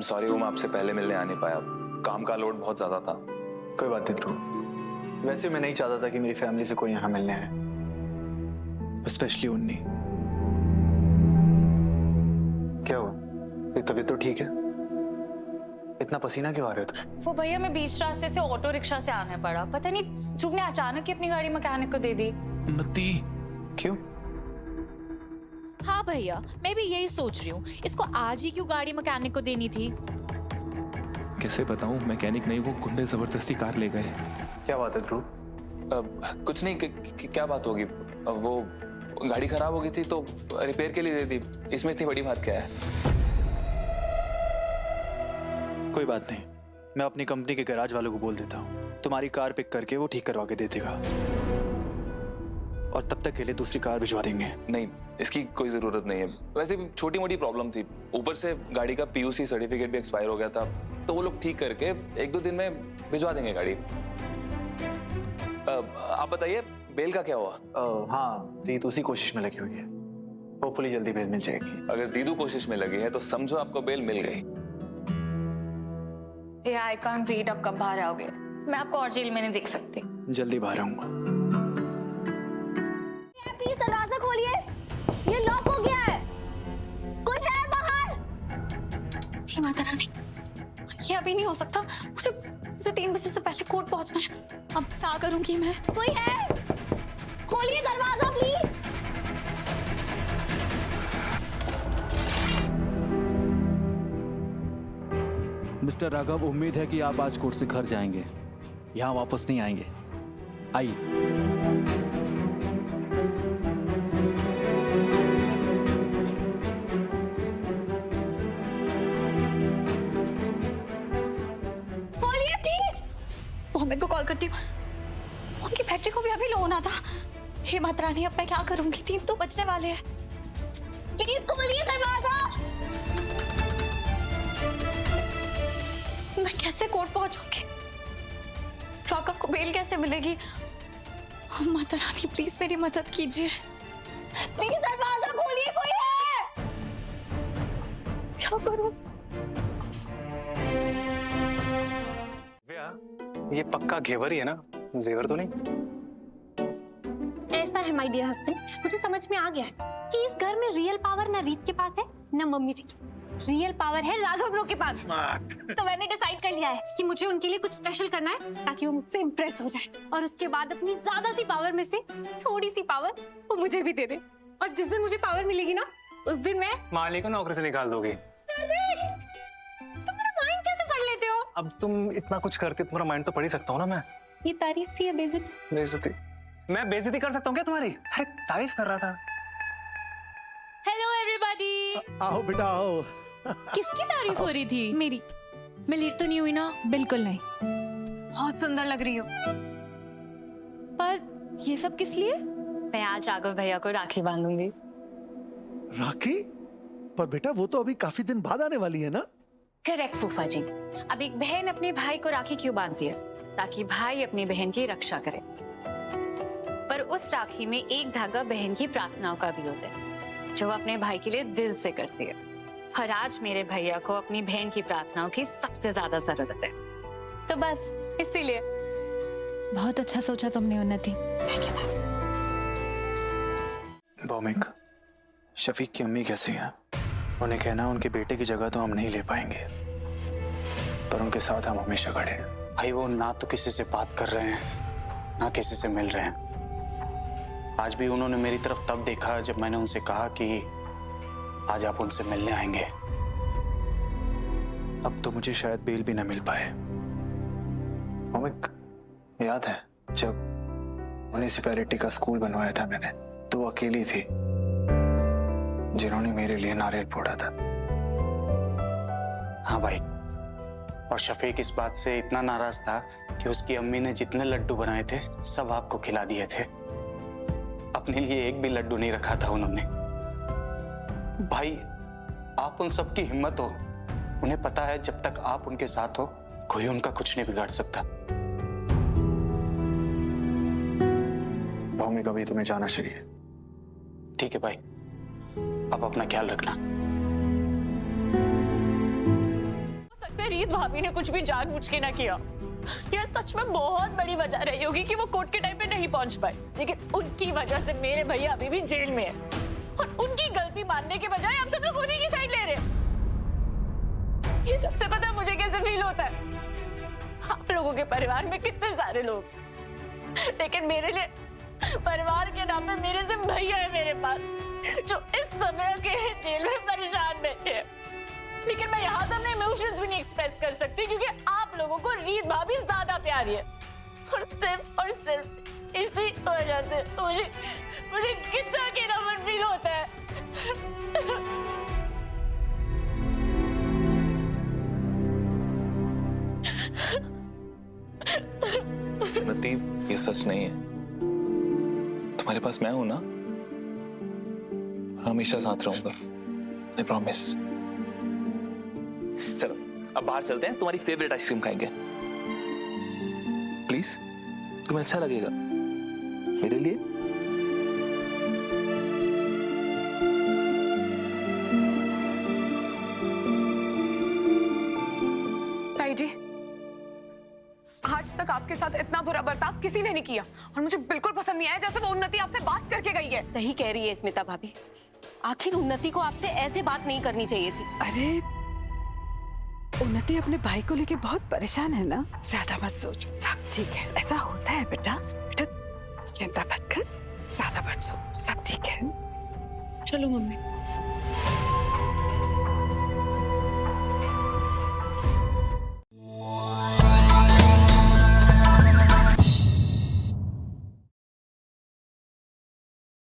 I'm sorry वो मैं आपसे पहले मिलने आ नहीं पाया, काम का लोड बहुत ज्यादा था। कोई बात नहीं ध्रुव, वैसे मैं नहीं चाहता था कि मेरी फैमिली से कोई यहाँ मिलने आए, स्पेशली उन्नी। क्या हुआ, तेरी तबीयत तो ठीक है? इतना पसीना क्यों आ रहा है तुझे? वो भैया मैं बीच रास्ते से ऑटो रिक्शा से आने पड़ा, पता नहीं ध्रुव ने अचानक ही अपनी गाड़ी मैकेनिक को दे दी। नती क्यों? हाँ भैया, मैं भी यही सोच रही हूँ, इसको आज ही क्यों गाड़ी मैकेनिक को देनी थी। कैसे बताऊं, मैकेनिक नहीं वो गुंडे जबरदस्ती कार ले गए। क्या बात है ध्रुव? कुछ नहीं, क्या बात होगी, वो गाड़ी खराब हो गई थी तो रिपेयर के लिए दे दी, इसमें इतनी बड़ी बात क्या है? कोई बात नहीं, मैं अपनी कंपनी के गैराज वालों को बोल देता हूँ, तुम्हारी कार पिक करके वो ठीक करवा के दे देगा, और तब तक के लिए दूसरी कार भिजवा देंगे। नहीं, इसकी कोई जरूरत नहीं है, वैसे भी छोटी मोटी प्रॉब्लम थी, ऊपर से गाड़ी का पीयूसी सर्टिफिकेट भी एक्सपायर हो गया था, तो वो लोग ठीक करके 1-2 दिन में भिजवा देंगे गाड़ी। आप बताइए बेल का क्या हुआ? हाँ, रीत उसी कोशिश में लगी हुई है, होपफुली जल्दी बेल मिल जाएगी। अगर दीदू कोशिश में लगी है तो समझो आपको बेल मिल गई। आई कांट वेट, अब कब बाहर आओगे? मैं आपको और जेल में नहीं देख सकती। जल्दी बाहर आऊंगा। प्लीज दरवाजा खोलिए, ये लॉक हो गया है, कुछ है बाहर? हे माता रानी, ये अभी नहीं हो सकता, मुझे 3 बजे से पहले कोर्ट पहुंचना है। अब क्या करूंगी मैं? कोई है? खोलिए दरवाजा प्लीज। मिस्टर राघव, उम्मीद है कि आप आज कोर्ट से घर जाएंगे, यहाँ वापस नहीं आएंगे। आइए। खोलिए प्लीज। मोहम्मद को कॉल करती हूँ, उनकी बैटरी को भी अभी लो होना था। हे माता रानी, अब मैं क्या करूंगी? 3 तो बजने वाले हैं। प्लीज खोलिए दरवाजा। मैं कैसे कोर्ट पहुंचूंगी? राघव को बेल कैसे मिलेगी? माता रानी प्लीज मेरी मदद कीजिए। प्लीज दरवाजा खोलिए, कोई है? क्या करूं? ये पक्का घेवर ही है ना, जेवर तो नहीं? ऐसा है माय डियर हस्बैंड, मुझे समझ में आ गया है कि इस घर में रियल पावर ना रीत के पास है ना मम्मी जी की, रियल पावर है राघव ब्रो के पास। तो मैंने डिसाइड कर लिया है कि मुझे उनके लिए कुछ स्पेशल करना है ताकि वो मुझसे इम्प्रेस हो जाए, और उसके बाद अपनी ज्यादा सी पावर में से थोड़ी सी पावर वो मुझे भी दे दे, और जिस दिन मुझे पावर मिलेगी ना, उस दिन मैं माली को नौकरी से निकाल दोगी। तुम मेरा माइंड कैसे पढ़ लेते हो? अब तुम इतना कुछ करती, तुम्हारा माइंड तो पढ़ ही सकता हूँ ना मैं। ये तारीफ थी या बेइज्जती? बेइज्जती? मैं बेइज्जती कर सकता हूँ क्या तुम्हारी? अरे तारीफ कर रहा था। Hello everybody. आओ बेटा आओ। किसकी तारीफ हो रही थी? मेरी। मैं लेट तो नहीं हुई ना? बिल्कुल नहीं। बहुत सुंदर लग रही हो। पर ये सब किस लिए? मैं आज राघव भैया को राखी बांधूंगी। राखी? पर बेटा वो तो अभी काफी दिन बाद आने वाली है ना? करेक्ट फूफा जी। अब एक बहन अपने भाई को राखी क्यों बांधती है? ताकि भाई अपनी बहन की रक्षा करे। पर उस राखी में एक धागा बहन की प्रार्थनाओं का भी होता है, जो वो अपने भाई के लिए दिल से करती है। और आज मेरे भैया को अपनी बहन की प्रार्थनाओं की सबसे ज्यादा जरूरत है, तो बस इसीलिए। बहुत अच्छा सोचा तुमने उन्नति। भौमिक, शफीक की अम्मी कैसी हैं? उन्हें कहना उनके बेटे की जगह तो हम नहीं ले पाएंगे, पर उनके साथ हम हमेशा खड़े हैं। भाई वो ना तो किसी से बात कर रहे हैं ना किसी से मिल रहे हैं। आज भी उन्होंने मेरी तरफ तब देखा जब मैंने उनसे कहा कि आज आप उनसे मिलने आएंगे। अब तो मुझे शायद बेल भी न मिल पाए। भौमिक, याद है जब म्युनिसिपैलिटी का स्कूल बनवाया था मैंने, तो वो अकेली थी जिन्होंने मेरे लिए नारियल फोड़ा था। हाँ भाई, और शफीक इस बात से इतना नाराज था कि उसकी अम्मी ने जितने लड्डू बनाए थे सब आपको खिला दिए थे। अपने लिए एक भी लड्डू नहीं रखा था उन्होंने। भाई, आप उन सब की हिम्मत हो। उन्हें पता है जब तक आप उनके साथ हो कोई उनका कुछ नहीं बिगाड़ सकता। भौमिक, अभी तुम्हें जाना चाहिए। ठीक है भाई, अब अपना ख्याल रखना। रीत भाभी ने कुछ भी जानबूझ के ना किया। यार सच में बहुत बड़ी वजह रही होगी कि वो कोर्ट के टाइम पे नहीं पहुंच पाए, लेकिन उनकी वजह से मेरे भैया अभी भी जेल में है और उनकी गलती मानने के बजाय हम सब लोग उन्हीं की साइड ले रहे हैं। ये सबसे पता है मुझे कैसे फील होता है? आप लोगों के परिवार में कितने सारे लोग, लेकिन मेरे लिए परिवार के नाम पे मेरे से भैया है मेरे पास, जो इस समय के जेल में परेशान बैठे हैं। लेकिन मैं यहाँ तो अपने इमोशंस भी नहीं एक्सप्रेस कर सकती क्योंकि आप लोगों को रीत भाभी ज्यादा प्यारी है और सिर्फ इसी वजह से मुझे कितना अकेलापन फील होता है। उन्नति, ये सच नहीं है। तुम्हारे पास मैं हूं ना, हमेशा साथ रहूंगा, आई प्रॉमिस। चलो अब बाहर चलते हैं, तुम्हारी फेवरेट आइसक्रीम खाएंगे। प्लीज, तुम्हें अच्छा लगेगा मेरे लिए। ताई जी, आज तक आपके साथ इतना बुरा बर्ताव किसी ने नहीं किया और मुझे बिल्कुल पसंद नहीं आया जैसे वो उन्नति आपसे बात करके गई है। सही कह रही है स्मिता भाभी, आखिर उन्नति को आपसे ऐसे बात नहीं करनी चाहिए थी। अरे उन्नति अपने भाई को लेके बहुत परेशान है ना, ज्यादा मत सोच, सब ठीक है। ऐसा होता है बेटा, चिंता मत कर, ज्यादा मत सोच, सब ठीक है। चलो मम्मी।